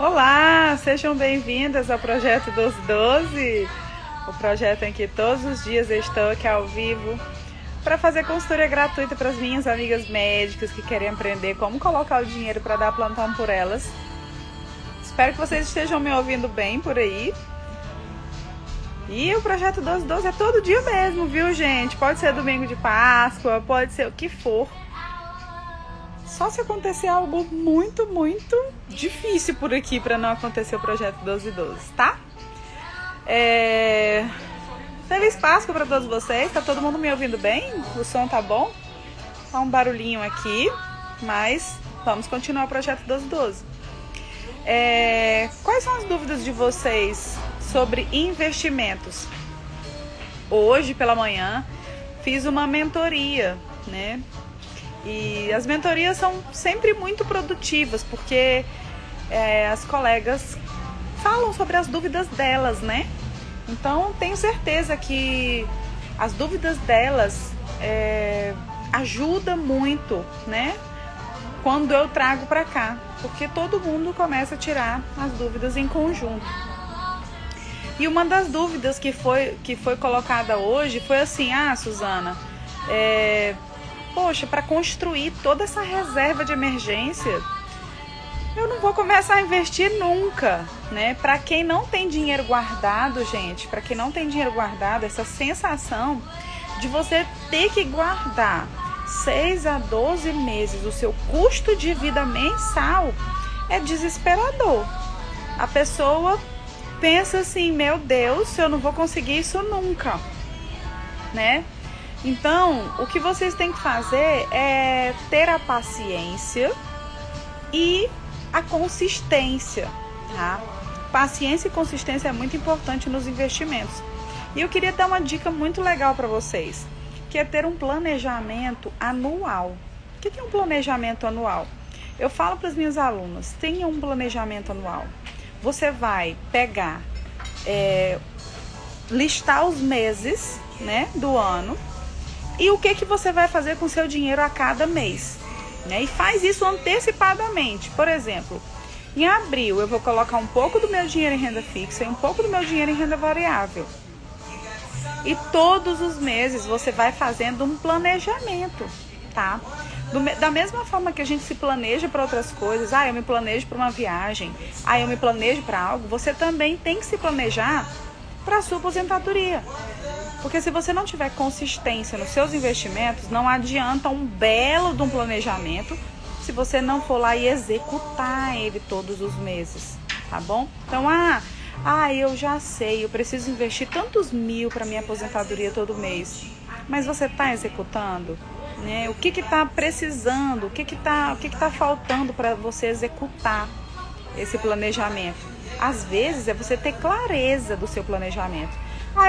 Olá, sejam bem-vindas ao Projeto dos 12, o projeto em que todos os dias eu estou aqui ao vivo para fazer consultoria gratuita para as minhas amigas médicas que querem aprender como colocar o dinheiro para dar plantão por elas. Espero que vocês estejam me ouvindo bem por aí. E o Projeto 12 é todo dia mesmo, viu, gente? Pode ser domingo de Páscoa, pode ser o que for. Só se acontecer algo muito difícil por aqui para não acontecer o Projeto 12, tá? Feliz Páscoa para todos vocês. Tá todo mundo me ouvindo bem? O som tá bom? Tá um barulhinho aqui, mas vamos continuar o Projeto 12. Quais são as dúvidas de vocês sobre investimentos? Hoje pela manhã fiz uma mentoria, né? E as mentorias são sempre muito produtivas, porque as colegas falam sobre as dúvidas delas, né? Então, tenho certeza que as dúvidas delas ajudam muito, né? Quando eu trago para cá, porque todo mundo começa a tirar as dúvidas em conjunto. E uma das dúvidas que foi colocada hoje foi assim: Suzana, poxa, para construir toda essa reserva de emergência, eu não vou começar a investir nunca, né? Para quem não tem dinheiro guardado, gente, para quem não tem dinheiro guardado, essa sensação de você ter que guardar 6 a 12 meses o seu custo de vida mensal é desesperador. A pessoa pensa assim: meu Deus, eu não vou conseguir isso nunca, né? Então, o que vocês têm que fazer é ter a paciência e a consistência, tá? Paciência e consistência é muito importante nos investimentos. E eu queria dar uma dica muito legal para vocês, que é ter um planejamento anual. O que é um planejamento anual? Eu falo para as minhas alunas: tenha um planejamento anual. Você vai pegar, listar os meses, né, do ano, e o que você vai fazer com o seu dinheiro a cada mês, né? E faz isso antecipadamente. Por exemplo, em abril eu vou colocar um pouco do meu dinheiro em renda fixa e um pouco do meu dinheiro em renda variável. E todos os meses você vai fazendo um planejamento, tá? Da mesma forma que a gente se planeja para outras coisas, eu me planejo para uma viagem, eu me planejo para algo, você também tem que se planejar para a sua aposentadoria. Porque se você não tiver consistência nos seus investimentos, não adianta um belo de um planejamento se você não for lá e executar ele todos os meses, tá bom? Então, eu já sei, eu preciso investir tantos mil para minha aposentadoria todo mês. Mas você está executando? Né? O que está precisando? O que está faltando para você executar esse planejamento? Às vezes é você ter clareza do seu planejamento.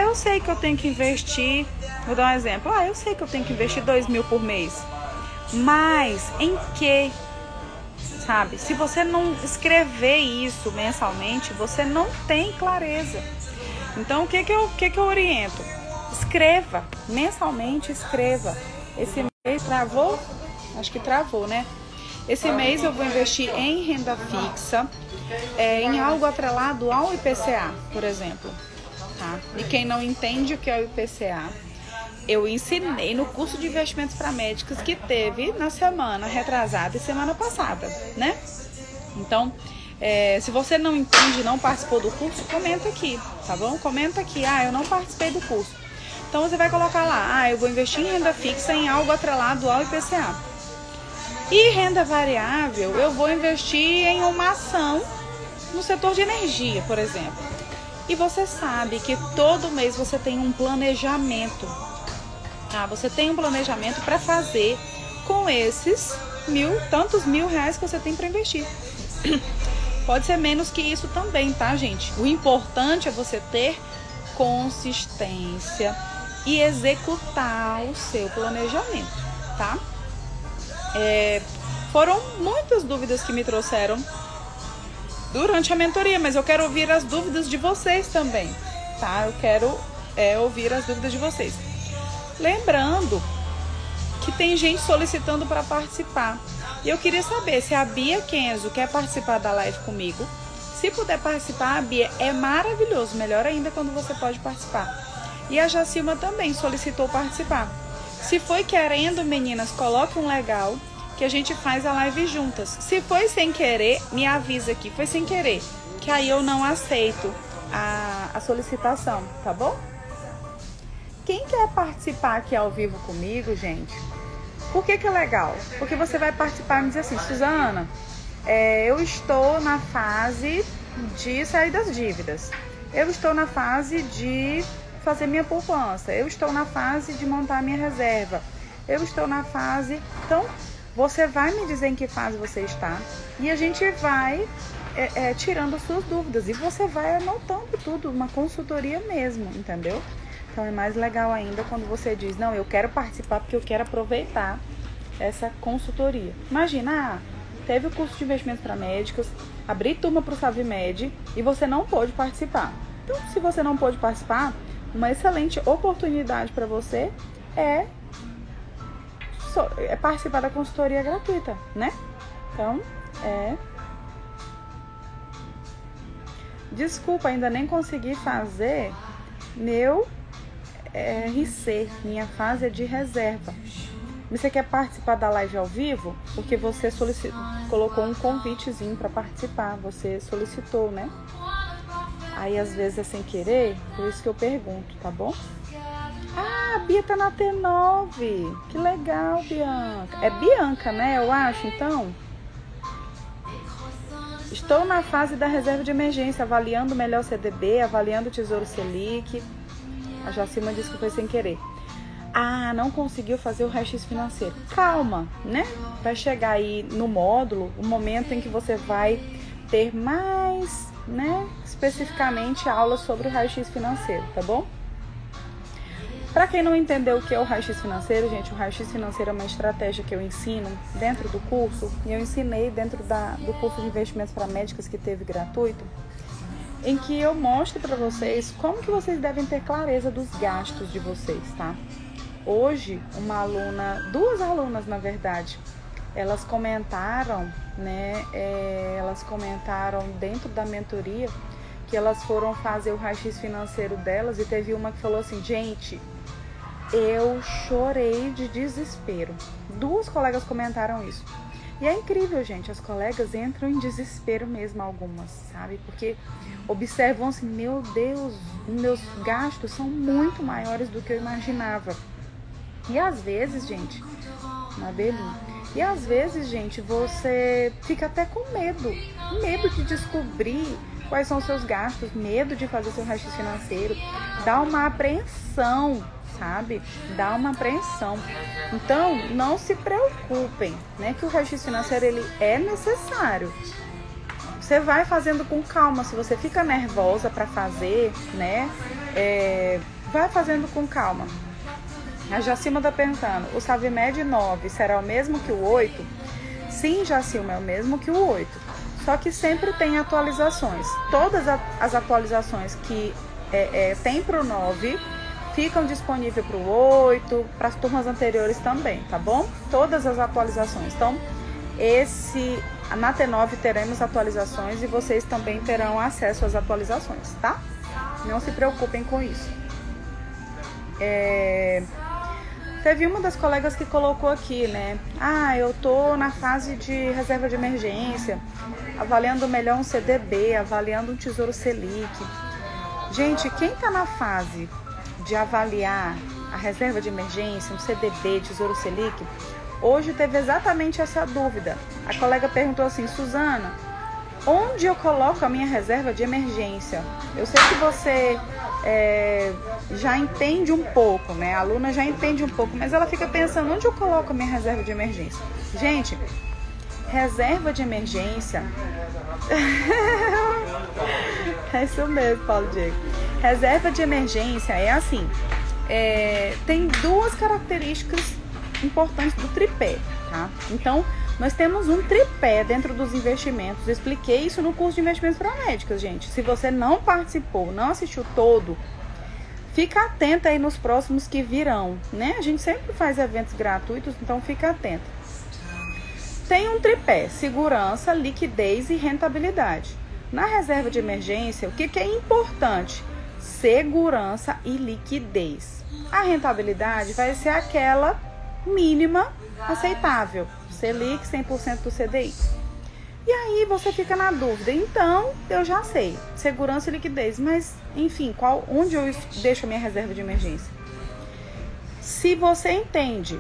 Eu sei que eu tenho que investir, vou dar um exemplo, eu sei que eu tenho que investir 2 mil por mês, mas em que? Sabe? Se você não escrever isso mensalmente, você não tem clareza. Então, o que eu oriento? Escreva, mensalmente escreva. Esse mês travou? Acho que travou, né? Esse mês eu vou investir em renda fixa, em algo atrelado ao IPCA, por exemplo. Tá? E quem não entende o que é o IPCA, eu ensinei no curso de investimentos para médicos que teve na semana retrasada e semana passada, né? Então, se você não entende, não participou do curso, comenta aqui, tá bom? Comenta aqui: eu não participei do curso. Então você vai colocar lá: eu vou investir em renda fixa em algo atrelado ao IPCA. E renda variável, eu vou investir em uma ação no setor de energia, por exemplo. E você sabe que todo mês você tem um planejamento, tá? Você tem um planejamento para fazer com esses tantos mil reais que você tem para investir. Pode ser menos que isso também, tá, gente? O importante é você ter consistência e executar o seu planejamento, tá? Foram muitas dúvidas que me trouxeram durante a mentoria, mas eu quero ouvir as dúvidas de vocês também, tá? Eu quero ouvir as dúvidas de vocês. Lembrando que tem gente solicitando para participar. E eu queria saber se a Bia Kenzo quer participar da live comigo, Se puder participar, Bia, é maravilhoso. Melhor ainda quando você pode participar. E a Jacilma também solicitou participar. Se foi querendo, meninas, coloque um legal que a gente faz a live juntas. Se foi sem querer, me avisa aqui. Foi sem querer, que aí eu não aceito a solicitação, tá bom? Quem quer participar aqui ao vivo comigo, gente? Por que é legal? Porque você vai participar e me dizer assim, Suzana, eu estou na fase de sair das dívidas. Eu estou na fase de fazer minha poupança. Eu estou na fase de montar minha reserva. Eu estou na fase... Então, você vai me dizer em que fase você está e a gente vai tirando as suas dúvidas. E você vai anotando tudo, uma consultoria mesmo, entendeu? Então, é mais legal ainda quando você diz, não, eu quero participar porque eu quero aproveitar essa consultoria. Imagina, teve o curso de investimentos para médicos, abri turma para o Savimed e você não pôde participar. Então, se você não pôde participar, uma excelente oportunidade para você é participar da consultoria gratuita, né? Então, Desculpa, ainda nem consegui fazer meu RC, minha fase é de reserva. Você quer participar da live ao vivo? Porque você colocou um convitezinho para participar, você solicitou, né? Aí às vezes é sem querer, por isso que eu pergunto, tá bom? Ah, a Bia tá na T9. Que legal, Bianca. É Bianca, né? Eu acho, então. Estou na fase da reserva de emergência, avaliando o melhor CDB, avaliando o Tesouro Selic. A Jacilma disse que foi sem querer. Ah, não conseguiu fazer o raio-x financeiro. Calma, né? Vai chegar aí no módulo o momento em que você vai ter mais, né, especificamente aulas sobre o raio-x financeiro, tá bom? Para quem não entendeu o que é o raio-x financeiro, gente, o raio-x financeiro é uma estratégia que eu ensino dentro do curso, e eu ensinei dentro do curso de investimentos para médicas que teve gratuito, em que eu mostro para vocês como que vocês devem ter clareza dos gastos de vocês, tá? Hoje, duas alunas, na verdade, elas comentaram, né, elas comentaram dentro da mentoria que elas foram fazer o raio-x financeiro delas e teve uma que falou assim, gente, eu chorei de desespero. Duas colegas comentaram isso. E é incrível, gente, as colegas entram em desespero mesmo, algumas, sabe? Porque observam assim, meu Deus, meus gastos são muito maiores do que eu imaginava. E às vezes, gente, e às vezes, gente, você fica até com medo de descobrir quais são os seus gastos, medo de fazer seu raio-x financeiro, dá uma apreensão, sabe? Dá uma apreensão. Então, não se preocupem, né? Que o raio-x financeiro, ele é necessário. Você vai fazendo com calma, se você fica nervosa para fazer, né? Vai fazendo com calma. A Jacilma está perguntando, o Savimed 9 será o mesmo que o 8? Sim, Jacilma, é o mesmo que o 8. Só que sempre tem atualizações. Todas as atualizações que tem para o 9 ficam disponíveis para o 8, para as turmas anteriores também, tá bom? Todas as atualizações. Então, na T9 teremos atualizações e vocês também terão acesso às atualizações, tá? Não se preocupem com isso. Teve uma das colegas que colocou aqui, né? Ah, eu tô na fase de reserva de emergência, avaliando melhor um CDB, avaliando um Tesouro Selic. Gente, quem tá na fase de avaliar a reserva de emergência, um CDB, Tesouro Selic, hoje teve exatamente essa dúvida. A colega perguntou assim, Suzana, onde eu coloco a minha reserva de emergência? Eu sei que você já entende um pouco, né? A aluna já entende um pouco, mas ela fica pensando, onde eu coloco a minha reserva de emergência? Gente, reserva de emergência... É isso mesmo, Paulo Diego. Reserva de emergência é assim, tem duas características importantes do tripé, tá? Então, nós temos um tripé dentro dos investimentos. Eu expliquei isso no curso de investimentos para médicas, gente. Se você não participou, não assistiu todo, fica atenta aí nos próximos que virão, né? A gente sempre faz eventos gratuitos, então fica atenta. Tem um tripé, segurança, liquidez e rentabilidade. Na reserva de emergência, o que é importante? Segurança e liquidez. A rentabilidade vai ser aquela mínima aceitável, Selic 100% do CDI. E aí você fica na dúvida, então eu já sei, segurança e liquidez, mas enfim, onde eu deixo a minha reserva de emergência? Se você entende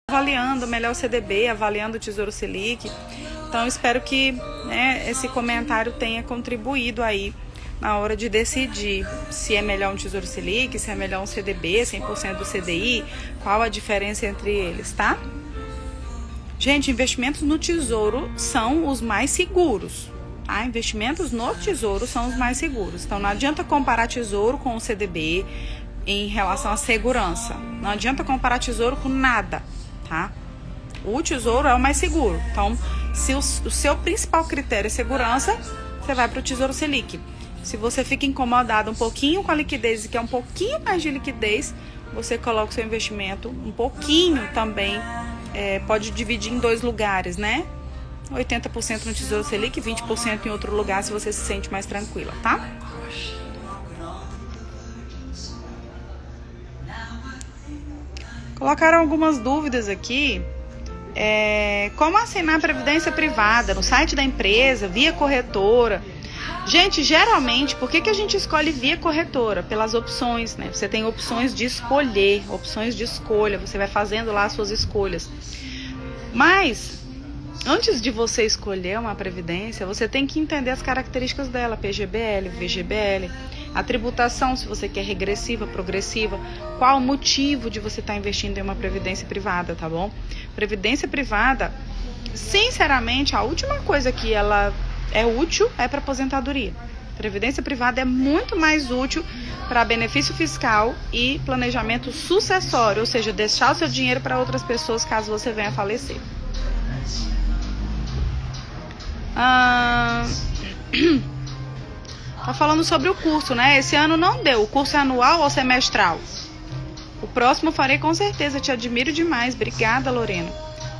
avaliando melhor o CDB, avaliando o Tesouro Selic. Então, espero que esse comentário tenha contribuído aí na hora de decidir se é melhor um Tesouro Selic, se é melhor um CDB, 100% do CDI, qual a diferença entre eles, tá? Gente, investimentos no Tesouro são os mais seguros, tá? Investimentos no Tesouro são os mais seguros. Então, não adianta comparar Tesouro com o CDB em relação à segurança. Não adianta comparar Tesouro com nada, tá? O Tesouro é o mais seguro. Então, se o seu principal critério é segurança, você vai para o Tesouro Selic. Se você fica incomodado um pouquinho com a liquidez e quer um pouquinho mais de liquidez, você coloca o seu investimento um pouquinho também, pode dividir em 2 lugares, né? 80% no Tesouro Selic, 20% em outro lugar, se você se sente mais tranquila, tá? Colocaram algumas dúvidas aqui. Como assinar a previdência privada no site da empresa, via corretora? Gente, geralmente, por que a gente escolhe via corretora? Pelas opções, né? Você tem opções de escolher, opções de escolha, você vai fazendo lá as suas escolhas. Mas, antes de você escolher uma previdência, você tem que entender as características dela, PGBL, VGBL, a tributação, se você quer regressiva, progressiva, qual o motivo de você estar investindo em uma previdência privada, tá bom? Previdência privada, sinceramente, a última coisa que ela é útil é para aposentadoria. Previdência privada é muito mais útil para benefício fiscal e planejamento sucessório, ou seja, deixar o seu dinheiro para outras pessoas caso você venha a falecer. Tá falando sobre o curso, né? Esse ano não deu. O curso é anual ou semestral? O próximo farei com certeza. Te admiro demais. Obrigada, Lorena.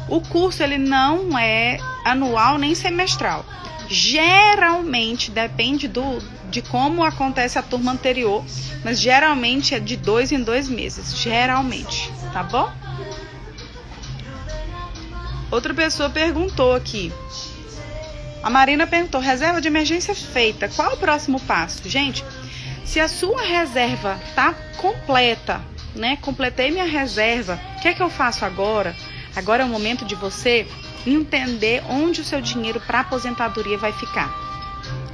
O curso, ele não é anual nem semestral. Geralmente, depende de como acontece a turma anterior, mas geralmente é de 2 em 2 meses. Geralmente, tá bom? Outra pessoa perguntou aqui. A Marina perguntou, reserva de emergência feita, qual o próximo passo? Gente, se a sua reserva tá completa, né? Completei minha reserva, o que é que eu faço agora? Agora é o momento de você entender onde o seu dinheiro para aposentadoria vai ficar.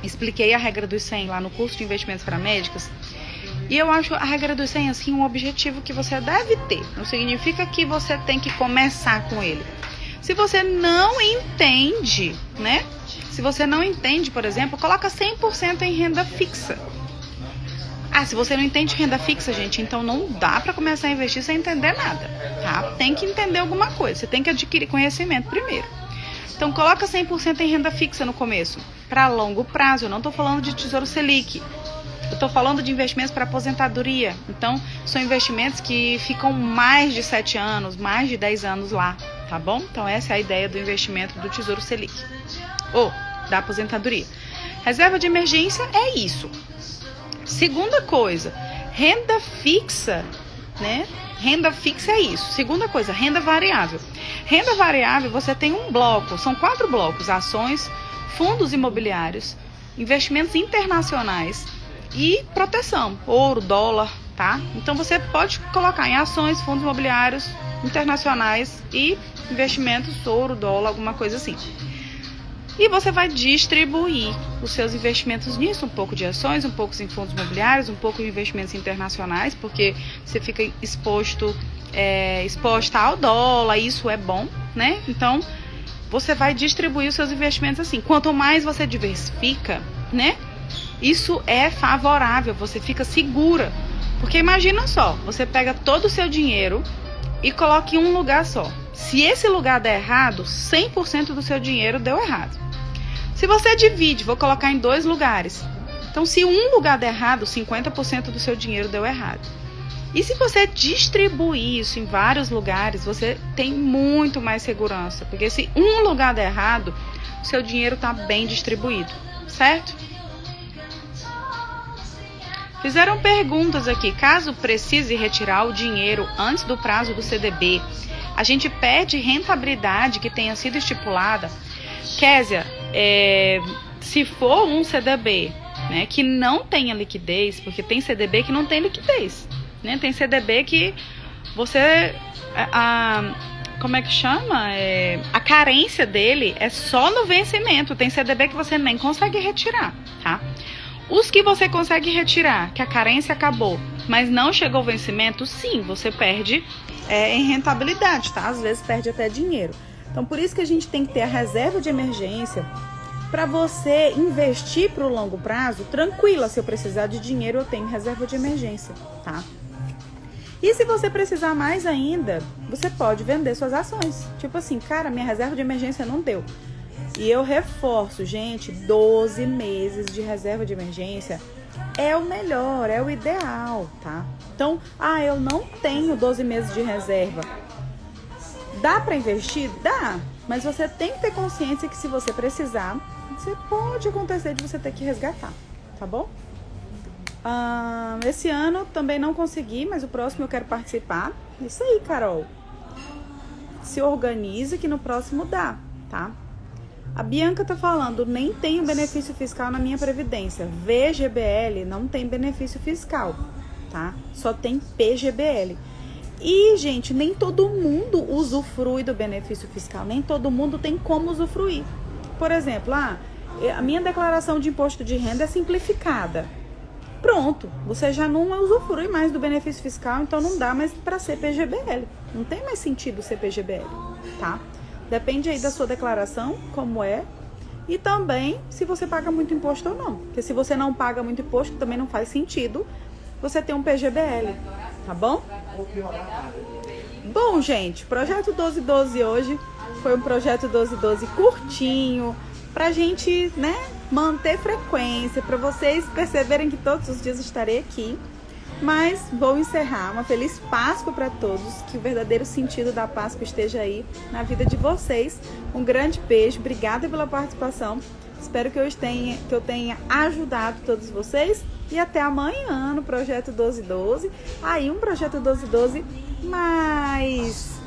Expliquei a regra dos 100 lá no curso de investimentos para médicos. E eu acho a regra dos 100 assim um objetivo que você deve ter. Não significa que você tem que começar com ele. Se você não entende, né? Se você não entende, por exemplo, coloca 100% em renda fixa. Ah, se você não entende renda fixa, gente, então não dá para começar a investir sem entender nada, tá? Tem que entender alguma coisa, você tem que adquirir conhecimento primeiro. Então coloca 100% em renda fixa no começo, para longo prazo. Eu não estou falando de Tesouro Selic, eu estou falando de investimentos para aposentadoria. Então são investimentos que ficam mais de 7 anos, mais de 10 anos lá, tá bom? Então essa é a ideia do investimento do Tesouro Selic, ou da aposentadoria. Reserva de emergência é isso. Segunda coisa, renda fixa, né? Renda fixa é isso. Segunda coisa, renda variável. Renda variável, você tem um bloco, são 4 blocos: ações, fundos imobiliários, investimentos internacionais e proteção, ouro, dólar, tá? Então você pode colocar em ações, fundos imobiliários, internacionais e investimentos, ouro, dólar, alguma coisa assim. E você vai distribuir os seus investimentos nisso, um pouco de ações, um pouco em fundos imobiliários, um pouco em investimentos internacionais, porque você fica exposta ao dólar, isso é bom, né? Então, você vai distribuir os seus investimentos assim. Quanto mais você diversifica, né? Isso é favorável, você fica segura. Porque imagina só, você pega todo o seu dinheiro e coloca em um lugar só. Se esse lugar der errado, 100% do seu dinheiro deu errado. Se você divide, vou colocar em 2 lugares. Então, se um lugar der errado, 50% do seu dinheiro deu errado. E se você distribuir isso em vários lugares, você tem muito mais segurança. Porque se um lugar der errado, o seu dinheiro está bem distribuído, certo? Fizeram perguntas aqui. Caso precise retirar o dinheiro antes do prazo do CDB, a gente perde rentabilidade que tenha sido estipulada. Késia, se for um CDB, né, que não tenha liquidez, porque tem CDB que não tem liquidez, né? Tem CDB que você, como é que chama? A carência dele é só no vencimento. Tem CDB que você nem consegue retirar, tá? Os que você consegue retirar, que a carência acabou, mas não chegou ao vencimento, sim, você perde em rentabilidade, tá? Às vezes perde até dinheiro. Então, por isso que a gente tem que ter a reserva de emergência para você investir para o longo prazo, tranquila. Se eu precisar de dinheiro, eu tenho reserva de emergência, tá? E se você precisar mais ainda, você pode vender suas ações. Tipo assim, cara, minha reserva de emergência não deu. E eu reforço, gente, 12 meses de reserva de emergência é o melhor, é o ideal, tá? Então, eu não tenho 12 meses de reserva. Dá para investir? Dá, mas você tem que ter consciência que se você precisar, você pode acontecer de você ter que resgatar, tá bom? Esse ano também não consegui, mas o próximo eu quero participar. Isso aí, Carol. Se organiza que no próximo dá, tá? A Bianca tá falando, nem tenho benefício fiscal na minha previdência. VGBL não tem benefício fiscal, tá? Só tem PGBL. E, gente, nem todo mundo usufrui do benefício fiscal, nem todo mundo tem como usufruir. Por exemplo, a minha declaração de imposto de renda é simplificada. Pronto, você já não usufrui mais do benefício fiscal, então não dá mais para ser PGBL. Não tem mais sentido ser PGBL, tá? Depende aí da sua declaração, como é, e também se você paga muito imposto ou não. Porque se você não paga muito imposto, também não faz sentido você ter um PGBL, tá bom? Bom, gente, projeto 1212 hoje foi um projeto 1212 curtinho, pra gente, né, manter frequência, pra vocês perceberem que todos os dias estarei aqui. Mas vou encerrar. Uma feliz Páscoa para todos, que o verdadeiro sentido da Páscoa esteja aí na vida de vocês. Um grande beijo, obrigada pela participação. Espero que eu tenha ajudado todos vocês. E até amanhã no Projeto 1212. Aí um Projeto 1212 mais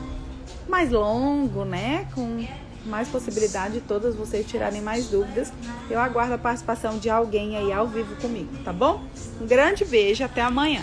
longo, né? Com mais possibilidade de todas vocês tirarem mais dúvidas. Eu aguardo a participação de alguém aí ao vivo comigo, tá bom? Um grande beijo, até amanhã.